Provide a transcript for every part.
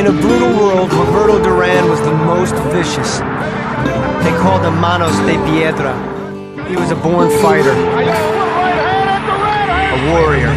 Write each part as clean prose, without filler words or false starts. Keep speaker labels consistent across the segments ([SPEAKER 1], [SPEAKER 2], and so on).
[SPEAKER 1] In a brutal world, Roberto Duran was the most vicious. They called him Manos de Piedra. He was a born fighter, a warrior.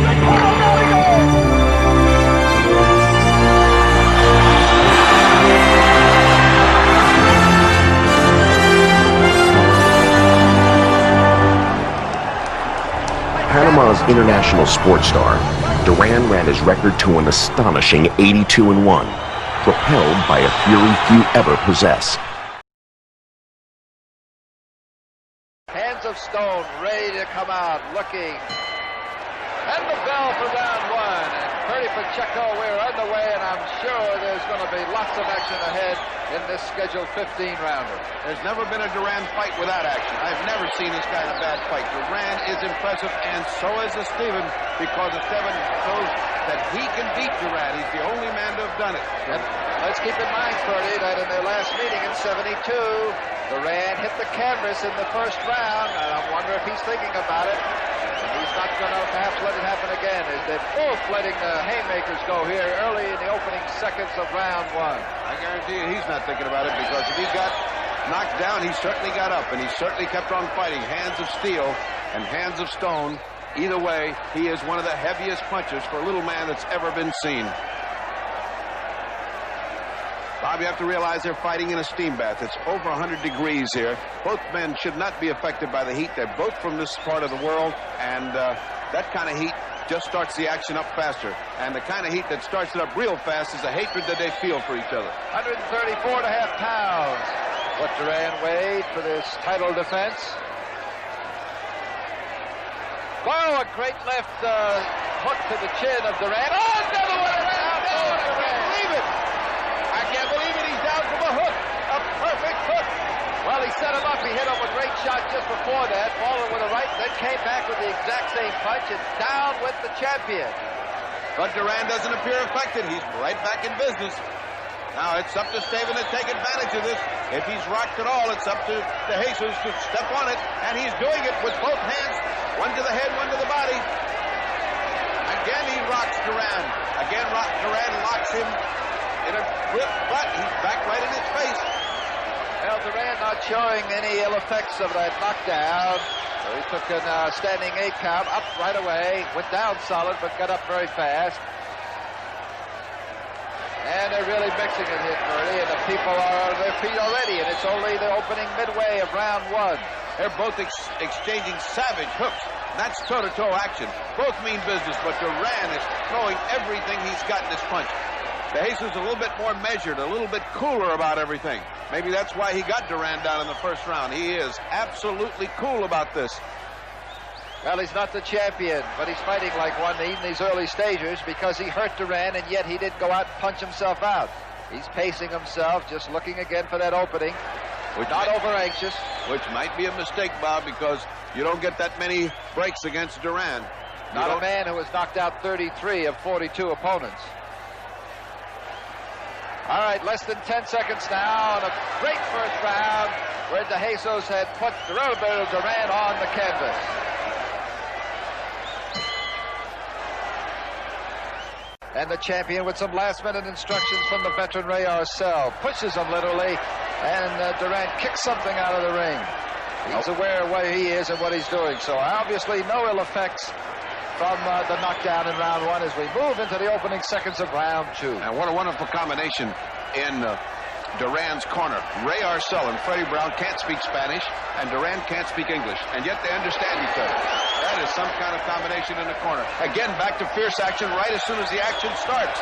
[SPEAKER 2] Panama's international sports star, Duran ran his record to an astonishing 82-1, propelled by a fury few ever possess.
[SPEAKER 3] Hands of stone, ready to come out, looking. And the bell for round one. And Purdy Pacheco, we're underway, and I'm sure there's going to be lots of action ahead in this scheduled 15-rounder.
[SPEAKER 4] There's never been a Duran fight without action. I've never seen this guy in a bad fight. Duran is impressive, and so is Esteban, because Esteban shows that he can beat Duran. He's the only man to have done it.
[SPEAKER 3] And let's keep in mind, Purdy, that in their last meeting in '72, Duran hit the canvas in the first round, and I wonder if he's thinking about it. And he's not going to perhaps let it happen again, as they're both letting the haymakers go here early in the opening seconds of round one.
[SPEAKER 4] I guarantee you he's not thinking about it, because if he got knocked down, he certainly got up, and he certainly kept on fighting. Hands of steel and hands of stone. Either way, he is one of the heaviest punchers for a little man that's ever been seen. Bob, you have to realize they're fighting in a steam bath. It's over 100 degrees here. Both men should not be affected by the heat. They're both from this part of the world, and that kind of heat just starts the action up faster. And the kind of heat that starts it up real fast is the hatred that they feel for each other.
[SPEAKER 3] 134.5 pounds. What Duran weighed for this title defense. Oh, a great left hook to the chin of Duran. Oh, another one around Duran. I can't believe it. He's down from a hook. A perfect hook. Well, he set him up. He hit him a great shot just before that. Followed with a right, then came back with the exact same punch, and down went the champion.
[SPEAKER 4] But Duran doesn't appear affected. He's right back in business. Now it's up to Esteban to take advantage of this. If he's rocked at all, it's up to De Jesus to step on it, and he's doing it with both hands. One to the head, one to the body. Again, he rocks Duran. Again, Duran locks him in a grip, but he's back right in his face.
[SPEAKER 3] Well, Duran not showing any ill effects of that knockdown. So he took a standing 8 count, up right away, went down solid, but got up very fast. And they're really mixing it here, Purdy, and the people are on their feet already, and it's only the opening midway of round one.
[SPEAKER 4] They're both exchanging savage hooks. That's toe-to-toe action. Both mean business, but Duran is throwing everything he's got in this punch. De Jesus is a little bit more measured, a little bit cooler about everything. Maybe that's why he got Duran down in the first round. He is absolutely cool about this.
[SPEAKER 3] Well, he's not the champion, but he's fighting like one in these early stages because he hurt Duran, and yet he didn't go out and punch himself out. He's pacing himself, just looking again for that opening. We're not over-anxious.
[SPEAKER 4] Which might be a mistake, Bob, because you don't get that many breaks against Duran.
[SPEAKER 3] Not a man who has knocked out 33 of 42 opponents. All right, less than 10 seconds now, and a great first round where De Jesus had put Roberto Duran on the canvas. And the champion with some last-minute instructions from the veteran Ray Arcel. Pushes him literally, and Duran kicks something out of the ring. He's aware of where he is and what he's doing. So obviously no ill effects from the knockdown in round one as we move into the opening seconds of round two.
[SPEAKER 4] And what a wonderful combination in Duran's corner. Ray Arcel and Freddie Brown can't speak Spanish, and Duran can't speak English, and yet they understand each other. That is some kind of combination in the corner. Again, back to fierce action right as soon as the action starts.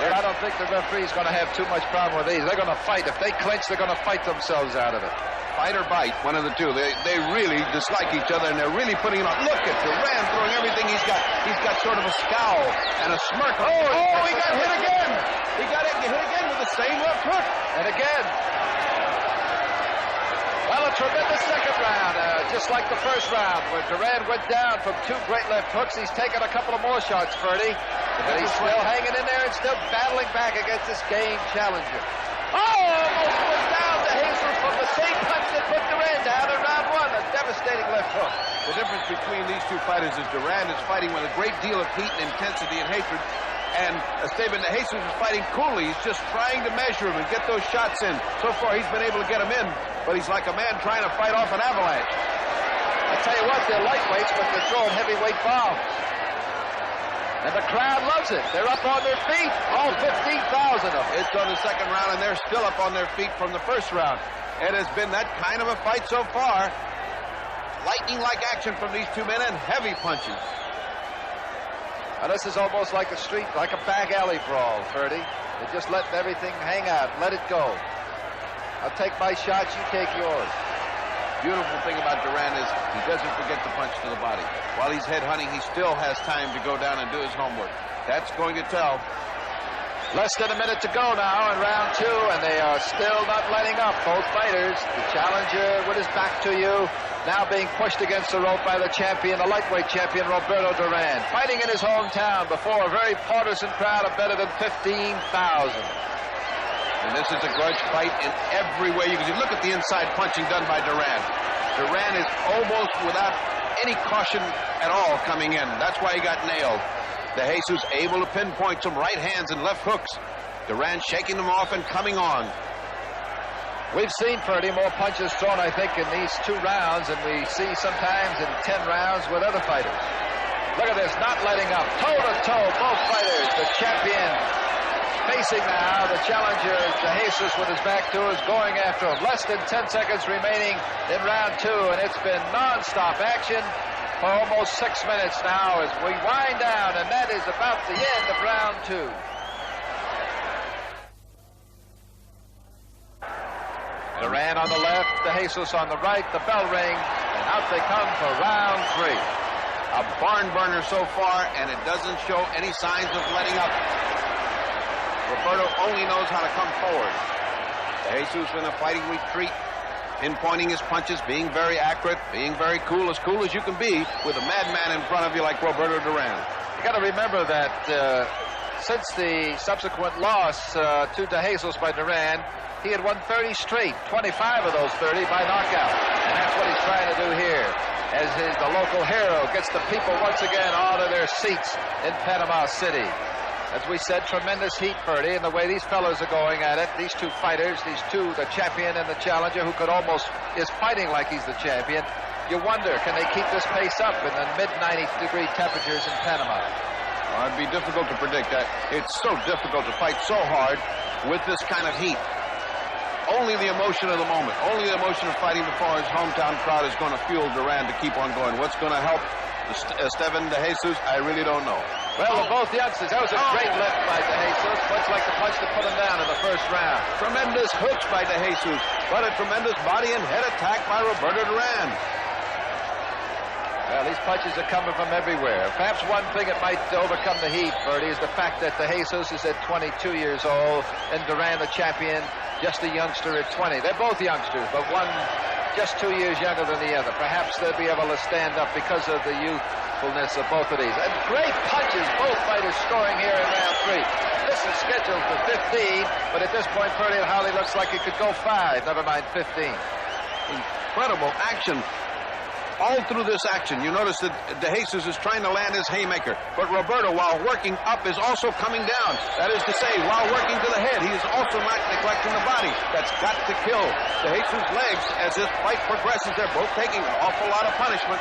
[SPEAKER 3] And I don't think the referee's going to have too much problem with these. They're going to fight. If they clinch, they're going to fight themselves out of it.
[SPEAKER 4] Fight or bite, one of the two. They really dislike each other, and they're really putting it on. Look at Duran throwing everything he's got. He's got sort of a scowl and a smirk. Oh, he got hit again. He got hit again with the same left hook.
[SPEAKER 3] And again. Well, a tremendous second round, just like the first round, where Duran went down from 2 great left hooks. He's taken a couple of more shots, Purdy. But he's still hanging in there and still battling back against this game challenger. Oh, almost went down to Jesus from the same punch that put Duran down in round one. A devastating left hook.
[SPEAKER 4] The difference between these two fighters is Duran is fighting with a great deal of heat and intensity and hatred, and Esteban de Jesus is fighting coolly. He's just trying to measure him and get those shots in. So far, he's been able to get them in, but he's like a man trying to fight off an avalanche.
[SPEAKER 3] I tell you what, they're lightweights, but they're throwing heavyweight bombs. And the crowd loves it. They're up on their feet, all 15,000 of them.
[SPEAKER 4] It's on the second round, and they're still up on their feet from the first round. It has been that kind of a fight so far. Lightning-like action from these two men and heavy punches.
[SPEAKER 3] Now, this is almost like a street, like a back alley brawl, Ferdy. They're just letting everything hang out, let it go. I'll take my shots, you take yours.
[SPEAKER 4] Beautiful thing about Duran is he doesn't forget to punch to the body. While he's head hunting, he still has time to go down and do his homework. That's going to tell.
[SPEAKER 3] Less than a minute to go now in round two, and they are still not letting up, both fighters. The challenger with his back to you, now being pushed against the rope by the champion, the lightweight champion, Roberto Duran, fighting in his hometown before a very partisan crowd of better than 15,000.
[SPEAKER 4] And this is a grudge fight in every way. You can look at the inside punching done by Duran. Duran is almost without any caution at all coming in. That's why he got nailed. De Jesus able to pinpoint some right hands and left hooks. Duran shaking them off and coming on.
[SPEAKER 3] We've seen, Ferdy, more punches thrown, I think, in these 2 rounds than we see sometimes in 10 rounds with other fighters. Look at this, not letting up. Toe-to-toe, both fighters. The champion facing now, the challenger, De Jesus, with his back to is going after him. Less than 10 seconds remaining in round 2, and it's been non-stop action for almost 6 minutes now as we wind down, and that is about the end of round 2. Duran on the left, De Jesus on the right, the bell ring, and out they come for round 3.
[SPEAKER 4] A barn burner so far, and it doesn't show any signs of letting up. Roberto only knows how to come forward. De Jesus in a fighting retreat, pinpointing his punches, being very accurate, being very cool as you can be with a madman in front of you like Roberto Duran.
[SPEAKER 3] You got to remember that since the subsequent loss to De Jesus by Duran, he had won 30 straight, 25 of those 30 by knockout. And that's what he's trying to do here, as the local hero gets the people once again out of their seats in Panama City. As we said, tremendous heat, Ferdy, and the way these fellows are going at it, these two fighters, these two, the champion and the challenger, who could almost, is fighting like he's the champion. You wonder, can they keep this pace up in the mid-90-degree temperatures in Panama?
[SPEAKER 4] Well, it'd be difficult to predict that. It's so difficult to fight so hard with this kind of heat. Only the emotion of the moment, only the emotion of fighting before his hometown crowd is going to fuel Duran to keep on going. What's going to help Esteban de Jesus, I really don't know.
[SPEAKER 3] Well, both youngsters, that was a great lift by De Jesus, much like the punch that put him down in the first round.
[SPEAKER 4] Tremendous hooks by De Jesus, but a tremendous body and head attack by Roberto Duran.
[SPEAKER 3] Well, these punches are coming from everywhere. Perhaps one thing that might overcome the heat, Bertie, is the fact that De Jesus is at 22 years old and Duran, the champion, just a youngster at 20. They're both youngsters, but one just 2 years younger than the other. Perhaps they'll be able to stand up because of the youthfulness of both of these. And great punches, both fighters scoring here in round 3. This is scheduled for 15, but at this point, Bertie, it hardly looks like it could go 5, never mind 15.
[SPEAKER 4] Incredible action. All through this action, you notice that De Jesus is trying to land his haymaker, but Roberto, while working up, is also coming down. That is to say, while working to the head, he is also not neglecting the body. That's got to kill De Jesus' legs as this fight progresses. They're both taking an awful lot of punishment.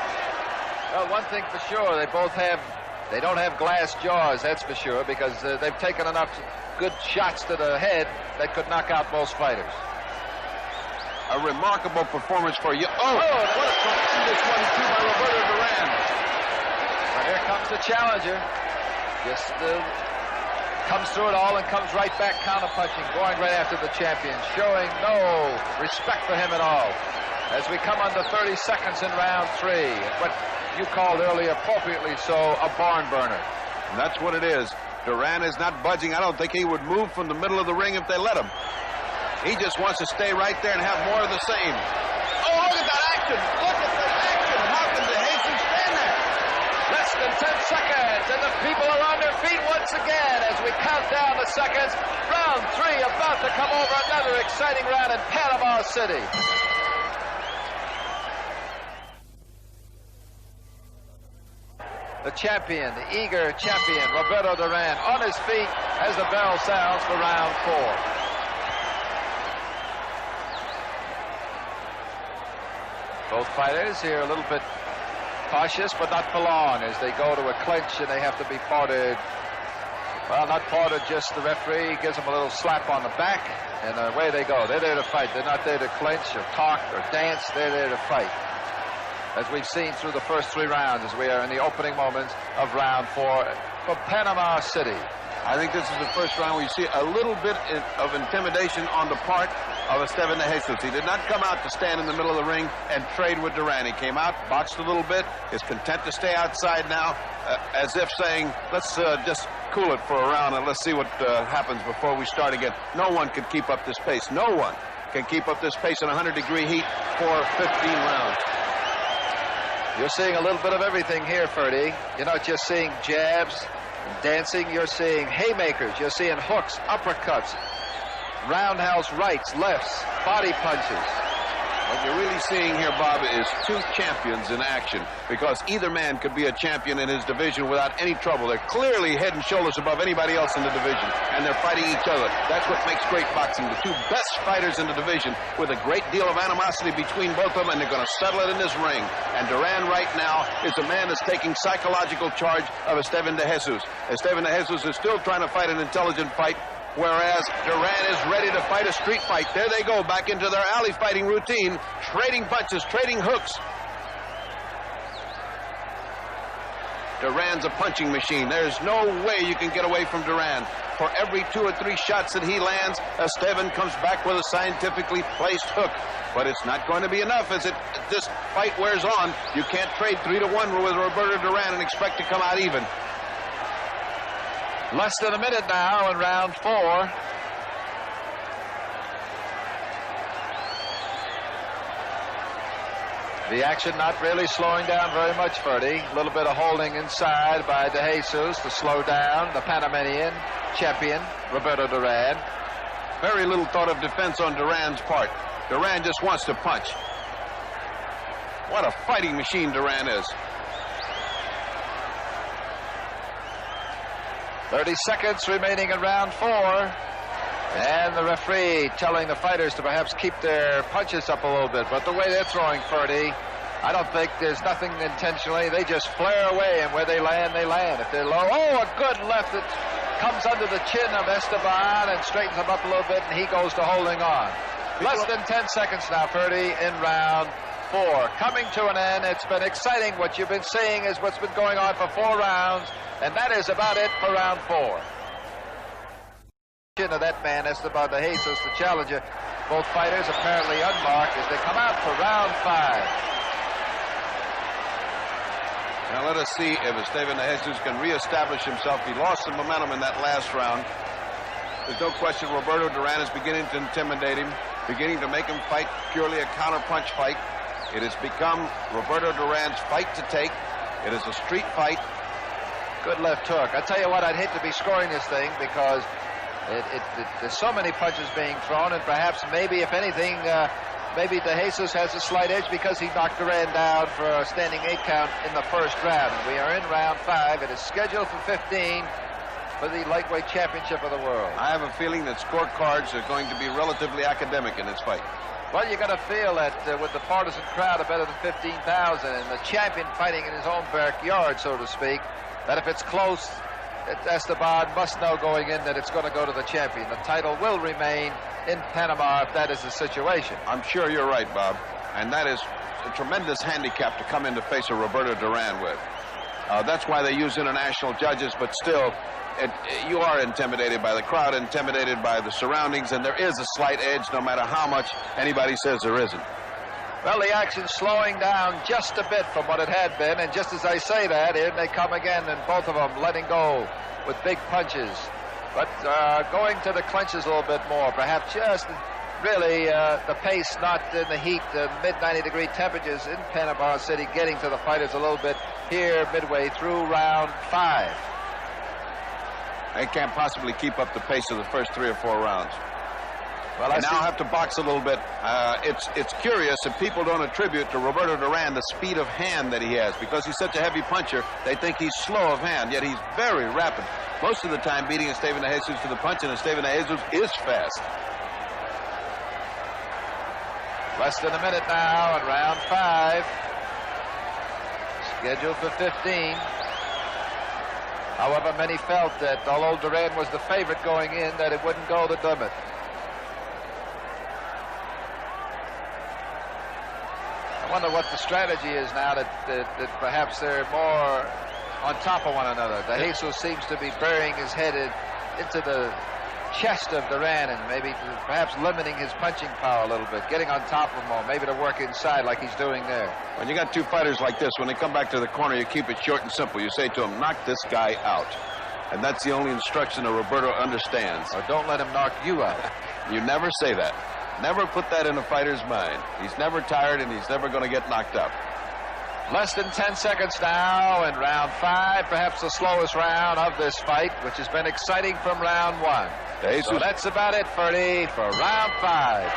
[SPEAKER 3] Well, one thing for sure, they don't have glass jaws, that's for sure, because they've taken enough good shots to the head that could knock out most fighters.
[SPEAKER 4] A remarkable performance for you. Oh, what a tremendous 1-2 by Roberto Duran.
[SPEAKER 3] Well, here comes the challenger. Just comes through it all and comes right back counterpunching, going right after the champion, showing no respect for him at all. As we come under 30 seconds in round 3, what you called earlier, appropriately so, a barn burner.
[SPEAKER 4] And that's what it is. Duran is not budging. I don't think he would move from the middle of the ring if they let him. He just wants to stay right there and have more of the same. Oh, look at that action! Look at that action! How can De Jesus stand there?
[SPEAKER 3] Less than 10 seconds, and the people are on their feet once again as we count down the seconds. Round 3 about to come over, another exciting round in Panama City. the champion, the eager champion, Roberto Duran, on his feet as the bell sounds for round 4. Both fighters here a little bit cautious, but not for long, as they go to a clinch and they have to be parted. Well, not parted, just the referee gives them a little slap on the back, and away they go. They're there to fight. They're not there to clinch or talk or dance. They're there to fight, as we've seen through the first 3 rounds, as we are in the opening moments of round 4 from Panama City.
[SPEAKER 4] I think this is the first round where you see a little bit of intimidation on the part of Esteban de Jesus. He did not come out to stand in the middle of the ring and trade with Duran. He came out, boxed a little bit, is content to stay outside now, as if saying, let's just cool it for a round and let's see what happens before we start again. No one can keep up this pace. No one can keep up this pace in 100-degree heat for 15 rounds.
[SPEAKER 3] You're seeing a little bit of everything here, Ferdy. You're not just seeing jabs and dancing. You're seeing haymakers. You're seeing hooks, uppercuts, roundhouse rights, lefts, body punches.
[SPEAKER 4] What you're really seeing here, Bob, is 2 champions in action, because either man could be a champion in his division without any trouble. They're clearly head and shoulders above anybody else in the division, and they're fighting each other. That's what makes great boxing. The 2 best fighters in the division with a great deal of animosity between both of them, and they're going to settle it in this ring. And Duran right now is the man that's taking psychological charge of Esteban de Jesus. Esteban de Jesus is still trying to fight an intelligent fight, whereas Duran is ready to fight a street fight. There they go, back into their alley fighting routine, trading punches, trading hooks. Duran's a punching machine. There's no way you can get away from Duran. For every 2 or 3 shots that he lands, Esteban comes back with a scientifically placed hook. But it's not going to be enough as this fight wears on. You can't trade 3-1 with Roberto Duran and expect to come out even.
[SPEAKER 3] Less than a minute now in round 4. The action not really slowing down very much, Ferdy. A little bit of holding inside by de Jesus to slow down the Panamanian champion, Roberto Duran.
[SPEAKER 4] Very little thought of defense on Duran's part. Duran just wants to punch. What a fighting machine Duran is.
[SPEAKER 3] 30 seconds remaining in round 4. And the referee telling the fighters to perhaps keep their punches up a little bit. But the way they're throwing, Ferdy, I don't think there's nothing intentionally. They just flare away, and where they land, they land. If they're low, a good left that comes under the chin of Esteban and straightens him up a little bit, and he goes to holding on. Less than 10 seconds now, Ferdy, in round 4. Coming to an end. It's been exciting. What you've been seeing is what's been going on for 4 rounds. And that is about it for round 4. Of that man, Esteban de Jesus, the challenger. Both fighters apparently unmarked as they come out for round 5.
[SPEAKER 4] Now let us see if Esteban de Jesus can reestablish himself. He lost some momentum in that last round. There's no question Roberto Duran is beginning to intimidate him, beginning to make him fight purely a counter-punch fight. It has become Roberto Duran's fight to take. It is a street fight.
[SPEAKER 3] Good left hook. I tell you what, I'd hate to be scoring this thing because there's so many punches being thrown, and perhaps maybe, if anything, maybe de Jesus has a slight edge because he knocked Duran down for a standing 8 count in the first round. We are in round 5. It is scheduled for 15 for the lightweight championship of the world.
[SPEAKER 4] I have a feeling that scorecards are going to be relatively academic in this fight.
[SPEAKER 3] Well, you got to feel that with the partisan crowd of better than 15,000 and the champion fighting in his own backyard, so to speak, that if it's close, Esteban must know going in that it's going to go to the champion. The title will remain in Panama if that is the situation.
[SPEAKER 4] I'm sure you're right, Bob. And that is a tremendous handicap to come in to face a Roberto Duran with. That's why they use international judges, but still, you are intimidated by the crowd, intimidated by the surroundings, and there is a slight edge no matter how much anybody says there isn't.
[SPEAKER 3] Well, the action's slowing down just a bit from what it had been, and just as I say that, in they come again, and both of them letting go with big punches. But going to the clinches a little bit more, perhaps just really the pace not in the heat, the mid-90-degree temperatures in Panama City, getting to the fighters a little bit here midway through round 5.
[SPEAKER 4] They can't possibly keep up the pace of the first 3 or 4 rounds. Well, I now have to box a little bit. It's curious if people don't attribute to Roberto Duran the speed of hand that he has. Because he's such a heavy puncher, they think he's slow of hand, yet he's very rapid. Most of the time beating Esteban de Jesus to the punch, and Esteban de Jesus is fast.
[SPEAKER 3] Less than a minute now in round 5. Scheduled for 15. However, many felt that although Duran was the favorite going in, that it wouldn't go the limit. I wonder what the strategy is now that perhaps they're more on top of one another. De Jesus seems to be burying his head into the chest of Duran and maybe perhaps limiting his punching power a little bit, getting on top of him more, maybe to work inside like he's doing there.
[SPEAKER 4] When you got two fighters like this, when they come back to the corner, you keep it short and simple. You say to him, knock this guy out. And that's the only instruction that Roberto understands.
[SPEAKER 3] Or don't let him knock you out.
[SPEAKER 4] You never say that. Never put that in a fighter's mind. He's never tired and he's never going to get knocked out.
[SPEAKER 3] Less than 10 seconds now in round 5, perhaps the slowest round of this fight, which has been exciting from round 1. So that's about it, Ferdy, for round 5.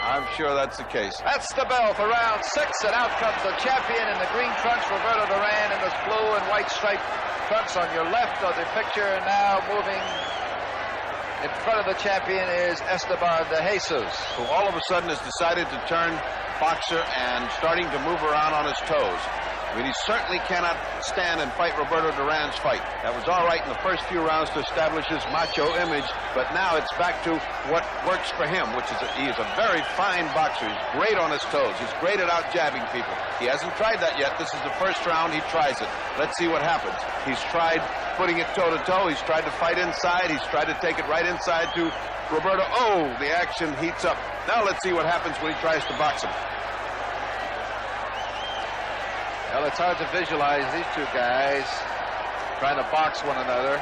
[SPEAKER 4] I'm sure that's the case.
[SPEAKER 3] That's the bell for round 6, and out comes the champion in the green trunks, Roberto Duran, in the blue and white striped trunks on your left of the picture, and now moving in front of the champion is Esteban de Jesus,
[SPEAKER 4] who all of a sudden has decided to turn boxer and starting to move around on his toes. I mean, he certainly cannot stand and fight Roberto Duran's fight. That was all right in the first few rounds to establish his macho image, but now it's back to what works for him, which is he is a very fine boxer. He's great on his toes. He's great at out-jabbing people. He hasn't tried that yet. This is the first round he tries it. Let's see what happens. He's tried putting it toe-to-toe. He's tried to fight inside. He's tried to take it right inside to Roberto. Oh, the action heats up. Now let's see what happens when he tries to box him.
[SPEAKER 3] Well, it's hard to visualize these two guys trying to box one another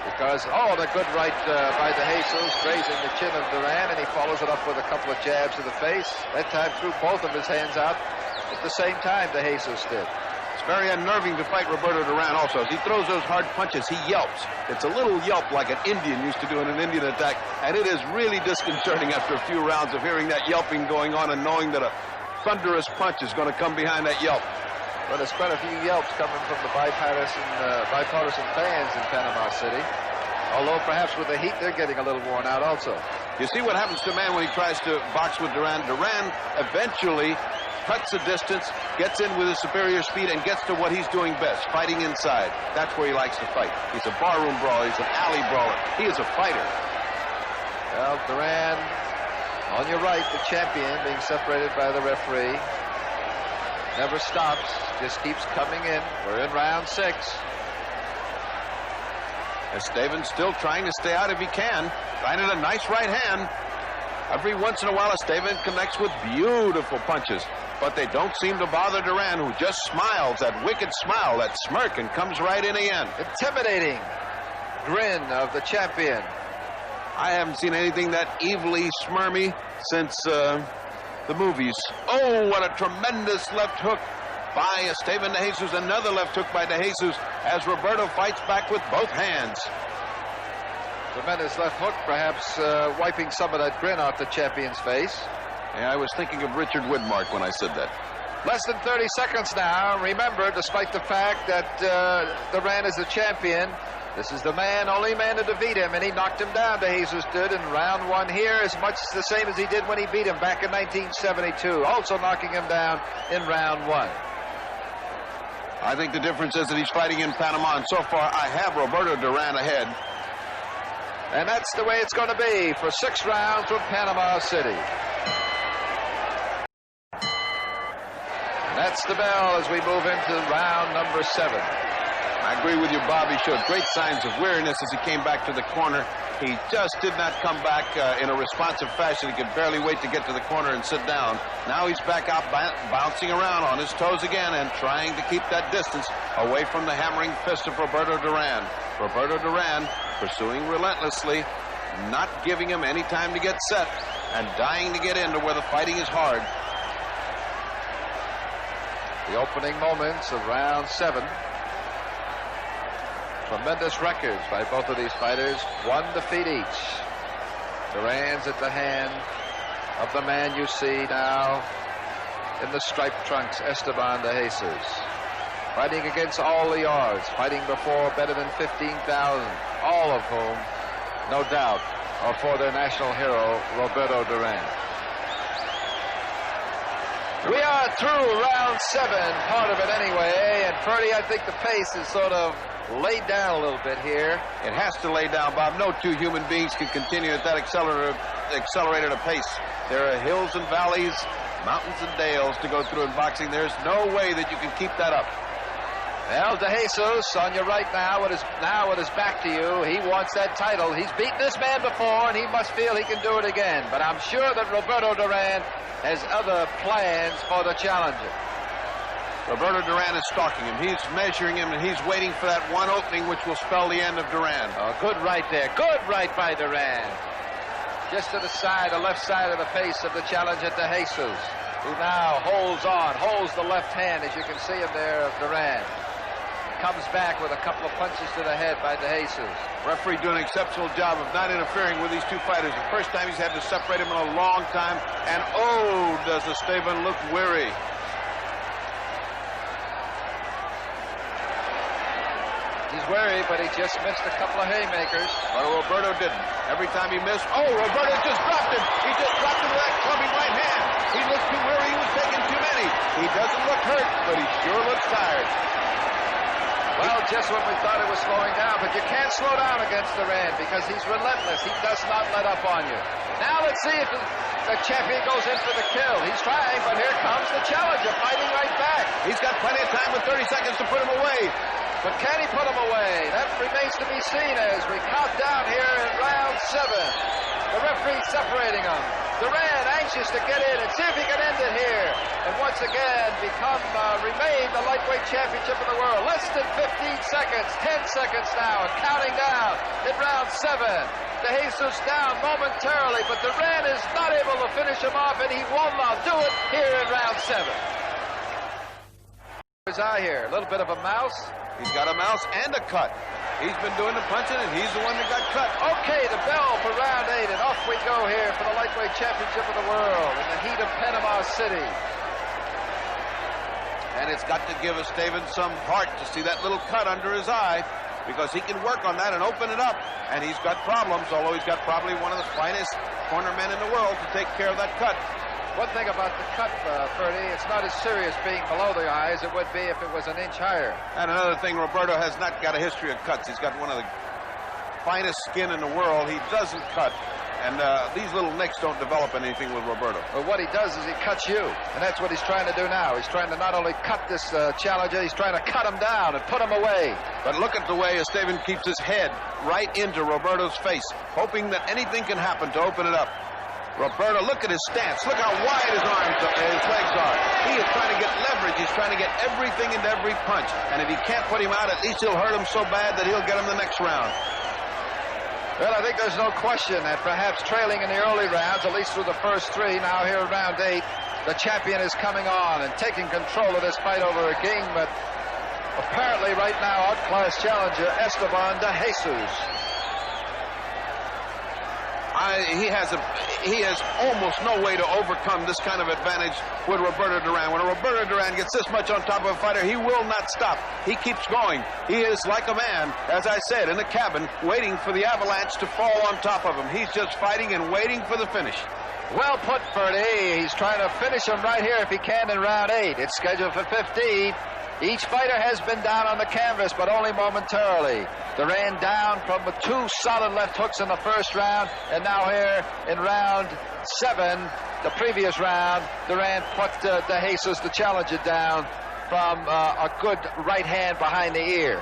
[SPEAKER 3] because, the good right by de Jesus, grazing the chin of Duran, and he follows it up with a couple of jabs to the face. That time threw both of his hands out at the same time de Jesus did.
[SPEAKER 4] It's very unnerving to fight Roberto Duran also. As he throws those hard punches, he yelps. It's a little yelp like an Indian used to do in an Indian attack, and it is really disconcerting after a few rounds of hearing that yelping going on and knowing that a thunderous punch is going to come behind that yelp.
[SPEAKER 3] Well, there's quite a few yelps coming from the bipartisan fans in Panama City. Although perhaps with the heat, they're getting a little worn out also.
[SPEAKER 4] You see what happens to a man when he tries to box with Duran. Duran eventually cuts the distance, gets in with his superior speed, and gets to what he's doing best, fighting inside. That's where he likes to fight. He's a barroom brawler. He's an alley brawler. He is a fighter.
[SPEAKER 3] Well, Duran, on your right, the champion, being separated by the referee. Never stops, just keeps coming in. We're in round 6.
[SPEAKER 4] Esteban still trying to stay out if he can. Finding a nice right hand. Every once in a while, Esteban connects with beautiful punches, but they don't seem to bother Duran, who just smiles, that wicked smile, that smirk, and comes right in again.
[SPEAKER 3] Intimidating grin of the champion.
[SPEAKER 4] I haven't seen anything that evilly smirmy since the movies. Oh, what a tremendous left hook by Esteban de Jesus. Another left hook by de Jesus as Roberto fights back with both hands.
[SPEAKER 3] Tremendous left hook, perhaps wiping some of that grin off the champion's face.
[SPEAKER 4] Yeah, I was thinking of Richard Widmark when I said that.
[SPEAKER 3] Less than 30 seconds now. Remember, despite the fact that Duran is the champion, this is the only man to defeat him, and he knocked him down, de Jesus did, in round 1 here, as much the same as he did when he beat him back in 1972, also knocking him down in round 1.
[SPEAKER 4] I think the difference is that he's fighting in Panama, and so far I have Roberto Duran ahead.
[SPEAKER 3] And that's the way it's going to be for 6 rounds from Panama City. And that's the bell as we move into round number 7.
[SPEAKER 4] I agree with you, Bob. He showed great signs of weariness as he came back to the corner. He just did not come back in a responsive fashion. He could barely wait to get to the corner and sit down. Now he's back out bouncing around on his toes again and trying to keep that distance away from the hammering fist of Roberto Duran. Roberto Duran pursuing relentlessly, not giving him any time to get set, and dying to get into where the fighting is hard.
[SPEAKER 3] The opening moments of round 7. Tremendous records by both of these fighters. One defeat each. Duran's at the hand of the man you see now in the striped trunks, Esteban de Jesus. Fighting against all the odds. Fighting before better than 15,000. All of whom, no doubt, are for their national hero, Roberto Duran. We are through round 7, part of it anyway, and Ferdy, I think the pace is sort of laid down a little bit here.
[SPEAKER 4] It has to lay down, Bob. No two human beings can continue at that accelerated a pace. There are hills and valleys, mountains and dales to go through in boxing. There's no way that you can keep that up.
[SPEAKER 3] Well, De Jesus on your right now with his back to you. He wants that title. He's beaten this man before, and he must feel he can do it again. But I'm sure that Roberto Duran has other plans for the challenger.
[SPEAKER 4] Roberto Duran is stalking him. He's measuring him, and he's waiting for that one opening which will spell the end of Duran.
[SPEAKER 3] Oh, good right there. Good right by Duran. Just to the side, the left side of the face of the challenger, De Jesus, who now holds the left hand, as you can see him there, of Duran. Comes back with a couple of punches to the head by De Jesus.
[SPEAKER 4] Referee doing an exceptional job of not interfering with these two fighters. The first time he's had to separate them in a long time. And oh, does Esteban look weary.
[SPEAKER 3] He's weary, but he just missed a couple of haymakers.
[SPEAKER 4] But Roberto didn't. Every time he missed, oh, Roberto just dropped him. He just dropped him with that clubbing right hand. He looked too weary. He was taking too many. He doesn't look hurt, but he sure looks tired.
[SPEAKER 3] Well, just when we thought it was slowing down, but you can't slow down against Duran because he's relentless. He does not let up on you. Now let's see if the champion goes in for the kill. He's trying, but here comes the challenger fighting right back.
[SPEAKER 4] He's got plenty of time with 30 seconds to put him away.
[SPEAKER 3] But can he put him away? That remains to be seen as we count down here in round 7. The referee separating them. Duran anxious to get in and see if he can end it here. And once again remain the lightweight championship of the world. Less than 15 seconds, 10 seconds now, counting down in round 7. De Jesus down momentarily, but Duran is not able to finish him off, and he will not do it here in round 7. His eye here, a little bit of a mouse.
[SPEAKER 4] He's got a mouse and a cut. He's been doing the punching, and he's the one that got cut.
[SPEAKER 3] Okay, the bell for round 8, and off we go here for the lightweight championship of the world in the heat of Panama City.
[SPEAKER 4] And it's got to give Esteban some heart to see that little cut under his eye, because he can work on that and open it up. And he's got problems, although he's got probably one of the finest corner men in the world to take care of that cut.
[SPEAKER 3] One thing about the cut, Ferdy, it's not as serious being below the eye as it would be if it was an inch higher.
[SPEAKER 4] And another thing, Roberto has not got a history of cuts. He's got one of the finest skin in the world. He doesn't cut. And these little nicks don't develop anything with Roberto.
[SPEAKER 3] Well, what he does is he cuts you. And that's what he's trying to do now. He's trying to not only cut this challenger, he's trying to cut him down and put him away.
[SPEAKER 4] But look at the way Esteban keeps his head right into Roberto's face, hoping that anything can happen to open it up. Roberto, look at his stance. Look how wide his arms and his legs are. He is trying to get leverage. He's trying to get everything into every punch. And if he can't put him out, at least he'll hurt him so bad that he'll get him the next round.
[SPEAKER 3] Well, I think there's no question that perhaps trailing in the early rounds, at least through the first 3, now here in round 8, the champion is coming on and taking control of this fight over a king, but apparently right now outclassed challenger Esteban de Jesus.
[SPEAKER 4] He has almost no way to overcome this kind of advantage with Roberto Duran. When Roberto Duran gets this much on top of a fighter, he will not stop. He keeps going. He is like a man, as I said, in the cabin, waiting for the avalanche to fall on top of him. He's just fighting and waiting for the finish.
[SPEAKER 3] Well put, Ferdy. He's trying to finish him right here if he can in round 8. It's scheduled for 15. Each fighter has been down on the canvas, but only momentarily. Duran down from the 2 solid left hooks in the first round, and now here in round 7, the previous round, Duran put De Jesus, the challenger, down from a good right hand behind the ear.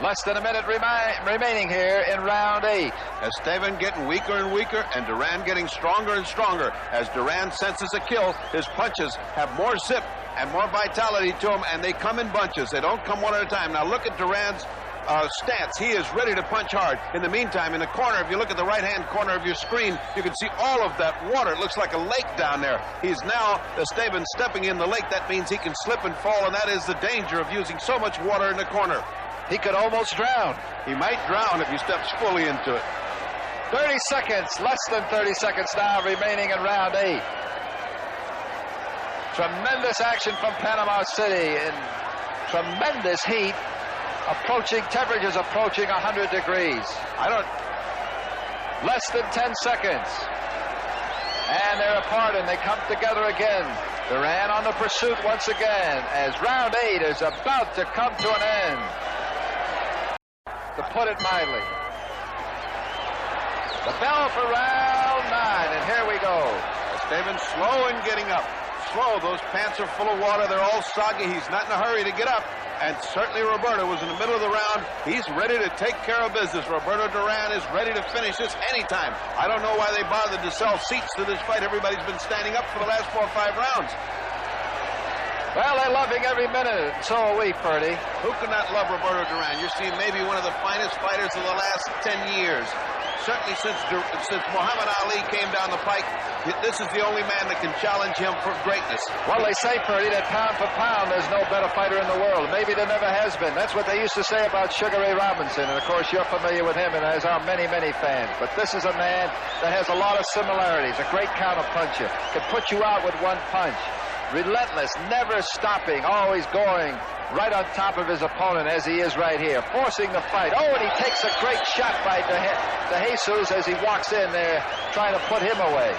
[SPEAKER 3] Less than a minute remaining here in round 8.
[SPEAKER 4] Esteban getting weaker and weaker, and Duran getting stronger and stronger. As Duran senses a kill, his punches have more zip and more vitality to them, and they come in bunches. They don't come one at a time. Now look at Duran's stance. He is ready to punch hard. In the meantime, in the corner, if you look at the right-hand corner of your screen, you can see all of that water. It looks like a lake down there. He's now, Esteban, stepping in the lake. That means he can slip and fall, and that is the danger of using so much water in the corner.
[SPEAKER 3] He could almost drown.
[SPEAKER 4] He might drown if he steps fully into it.
[SPEAKER 3] 30 seconds, less than 30 seconds now remaining in round 8. Tremendous action from Panama City in tremendous heat. Temperatures approaching 100 degrees. Less than 10 seconds. And they're apart and they come together again. Duran on the pursuit once again as round 8 is about to come to an end. To put it mildly. The bell for round 9, and here we go.
[SPEAKER 4] Esteban slow in getting up. Slow. Those pants are full of water. They're all soggy. He's not in a hurry to get up. And certainly Roberto was in the middle of the round. He's ready to take care of business. Roberto Duran is ready to finish this anytime. I don't know why they bothered to sell seats to this fight. Everybody's been standing up for the last 4 or 5 rounds.
[SPEAKER 3] Well, they're loving every minute, and so are we, Purdy.
[SPEAKER 4] Who could not love Roberto Duran? You're seeing maybe one of the finest fighters of the last 10 years. Certainly since Muhammad Ali came down the pike, this is the only man that can challenge him for greatness.
[SPEAKER 3] Well, they say, Purdy, that pound for pound, there's no better fighter in the world. Maybe there never has been. That's what they used to say about Sugar Ray Robinson. And, of course, you're familiar with him, and as are many, many fans. But this is a man that has a lot of similarities. A great counter-puncher. Can put you out with one punch. Relentless, never stopping, always going right on top of his opponent as he is right here, forcing the fight. Oh, and he takes a great shot by De Jesus as he walks in there, trying to put him away.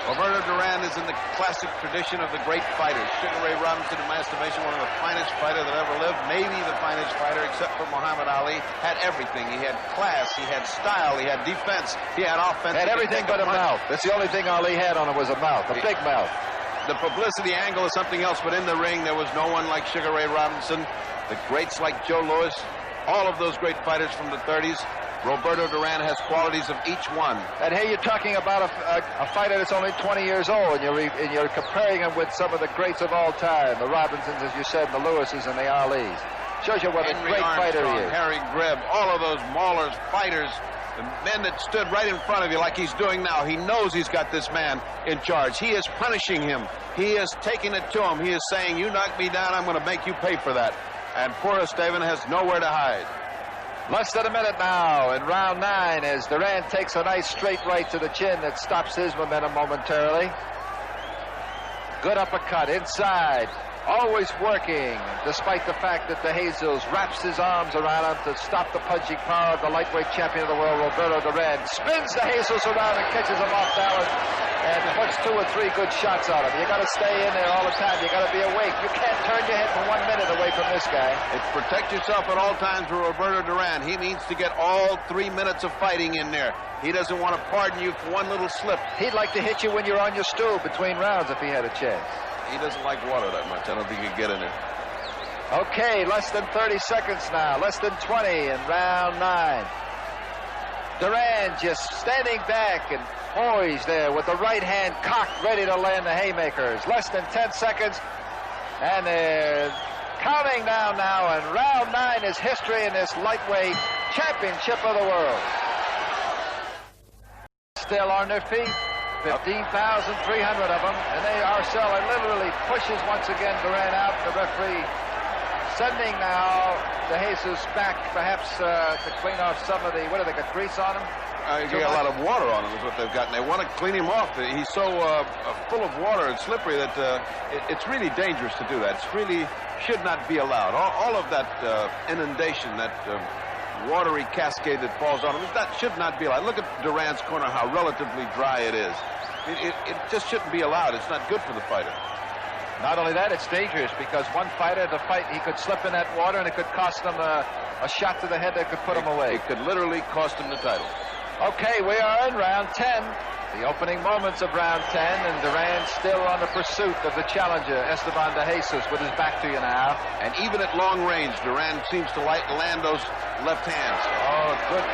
[SPEAKER 4] Roberto Duran is in the classic tradition of the great fighters. Sugar Ray Robinson, in my estimation, one of the finest fighters that ever lived, maybe the finest fighter, except for Muhammad Ali. Had everything. He had class, he had style, he had defense, he had offense.
[SPEAKER 3] Had everything but a mouth. That's the only thing Ali had on him was a mouth, a big mouth.
[SPEAKER 4] The publicity angle is something else, but in the ring, there was no one like Sugar Ray Robinson. The greats like Joe Louis, all of those great fighters from the 30s. Roberto Duran has qualities of each one.
[SPEAKER 3] And here you're talking about a fighter that's only 20 years old, and you're comparing him with some of the greats of all time, the Robinsons, as you said, the Lewises and the Alis. Shows you what a great fighter he is.
[SPEAKER 4] Harry Greb, all of those maulers, fighters, the men that stood right in front of you like he's doing now. He knows he's got this man in charge. He is punishing him. He is taking it to him. He is saying, you knock me down, I'm going to make you pay for that. And poor Esteban has nowhere to hide.
[SPEAKER 3] Less than a minute now in round 9 as Duran takes a nice straight right to the chin that stops his momentum momentarily. Good uppercut inside. Always working, despite the fact that De Jesus wraps his arms around him to stop the punching power of the lightweight champion of the world, Roberto Duran. Spins De Jesus around and catches him off balance and puts 2 or 3 good shots on him. You got to stay in there all the time. You got to be awake. You can't turn your head for 1 minute away from this guy.
[SPEAKER 4] It's protect yourself at all times for Roberto Duran. He needs to get all 3 minutes of fighting in there. He doesn't want to pardon you for one little slip.
[SPEAKER 3] He'd like to hit you when you're on your stool between rounds if he had a chance.
[SPEAKER 4] He doesn't like water that much. I don't think he'd get in there.
[SPEAKER 3] Okay, less than 30 seconds now. Less than 20 in round 9. Duran just standing back and poised there with the right hand cocked, ready to land the haymakers. Less than 10 seconds. And they're counting down now. And round 9 is history in this lightweight championship of the world. Still on their feet. 15,300 of them, and they are selling. Literally pushes once again Duran out. The referee sending now De Jesus back, perhaps to clean off some of the, what do they got, grease on him?
[SPEAKER 4] They got a lot of water on him is what they've got, and they want to clean him off. He's so full of water and slippery that it's really dangerous to do that. It really should not be allowed. All of that inundation, that watery cascade that falls on him, that should not be allowed. Look at Duran's corner, how relatively dry it is. It just shouldn't be allowed. It's not good for the fighter.
[SPEAKER 3] Not only that, it's dangerous because one fighter to fight, he could slip in that water and it could cost him a shot to the head that could put him away.
[SPEAKER 4] It could literally cost him the title.
[SPEAKER 3] Okay, we are in round 10. The opening moments of round 10, and Duran still on the pursuit of the challenger, Esteban De Jesus, with his back to you now.
[SPEAKER 4] And even at long range, Duran seems to land those left hands.
[SPEAKER 3] Oh, good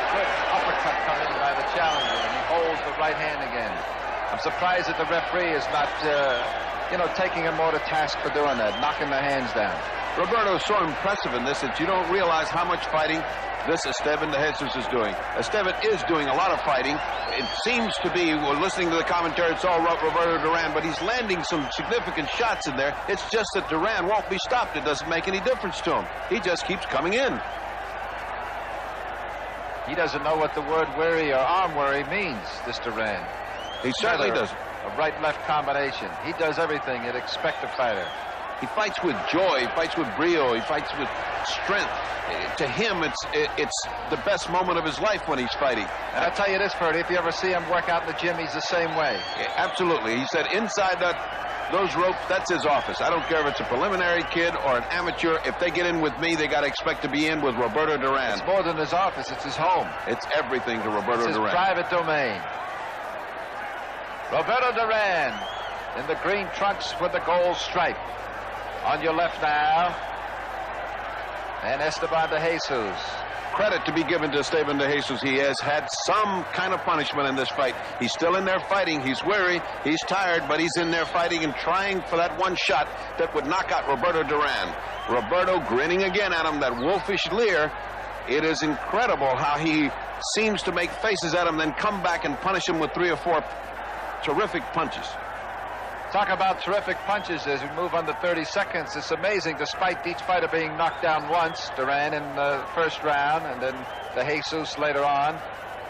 [SPEAKER 3] uppercut coming by the challenger, and he holds the right hand again. I'm surprised that the referee is not, taking him more to task for doing that, knocking the hands down.
[SPEAKER 4] Roberto is so impressive in this that you don't realize how much fighting this Esteban de Jesus is doing. Esteban is doing a lot of fighting. It seems to be, we're listening to the commentary, it's all Roberto Duran, but he's landing some significant shots in there. It's just that Duran won't be stopped. It doesn't make any difference to him. He just keeps coming in.
[SPEAKER 3] He doesn't know what the word worry or arm worry means, this Duran.
[SPEAKER 4] He certainly doesn't.
[SPEAKER 3] A right-left combination. He does everything you'd expect a fighter.
[SPEAKER 4] He fights with joy. He fights with brio. He fights with strength. To him, it's the best moment of his life when he's fighting.
[SPEAKER 3] And I'll tell you this, Ferdy, if you ever see him work out in the gym, he's the same way.
[SPEAKER 4] Yeah, absolutely. He said inside those ropes, that's his office. I don't care if it's a preliminary kid or an amateur. If they get in with me, they got to expect to be in with Roberto Duran.
[SPEAKER 3] It's more than his office. It's his home.
[SPEAKER 4] It's everything to Roberto
[SPEAKER 3] It's his
[SPEAKER 4] Duran.
[SPEAKER 3] private domain. Roberto Duran in the green trunks with the gold stripe. On your left now, and Esteban de Jesus.
[SPEAKER 4] Credit to be given to Esteban de Jesus. He has had some kind of punishment in this fight. He's still in there fighting. He's weary. He's tired, but he's in there fighting and trying for that one shot that would knock out Roberto Duran. Roberto grinning again at him, that wolfish leer. It is incredible how he seems to make faces at him, then come back and punish him with 3 or 4 terrific punches.
[SPEAKER 3] Talk about terrific punches as we move on to 30 seconds. It's amazing, despite each fighter being knocked down once, Duran in the first round and then de Jesus later on,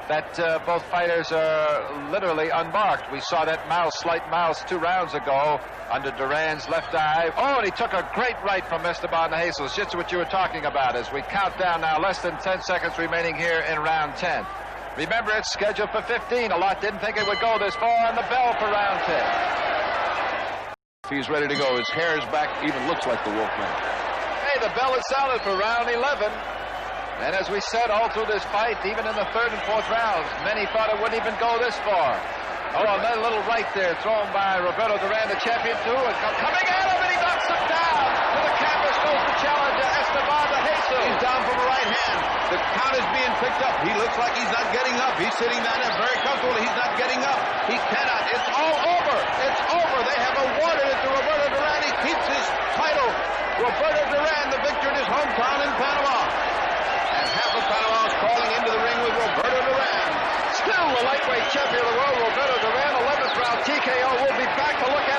[SPEAKER 3] that both fighters are literally unmarked. We saw that slight mouse 2 rounds ago under Duran's left eye. Oh, and he took a great right from Esteban de Jesus. Just what you were talking about as we count down now, less than 10 seconds remaining here in round 10. Remember, it's scheduled for 15. A lot didn't think it would go this far, on the bell for round 10.
[SPEAKER 4] He's ready to go. His hair is back, even looks like the Wolfman.
[SPEAKER 3] Hey, the bell is sounded for round 11. And as we said, all through this fight, even in the 3rd and 4th rounds, many thought it wouldn't even go this far. Oh, another little right there thrown by Roberto Duran, the champion, too. And coming at him, and he knocks him down. To the canvas goes the challenger, Esteban de Jesus.
[SPEAKER 4] He's down from the right hand. The count is being picked up. He looks like he's not getting up. He's sitting down there very comfortable. He's not getting up. He cannot. It's all over. It's over. They have awarded it to Roberto Duran. He keeps his title. Roberto Duran, the victor in his hometown in Panama. And half of Panama is crawling into the ring with Roberto Duran.
[SPEAKER 3] Still the lightweight champion of the world, Roberto Duran, 11th round TKO. We'll be back to look at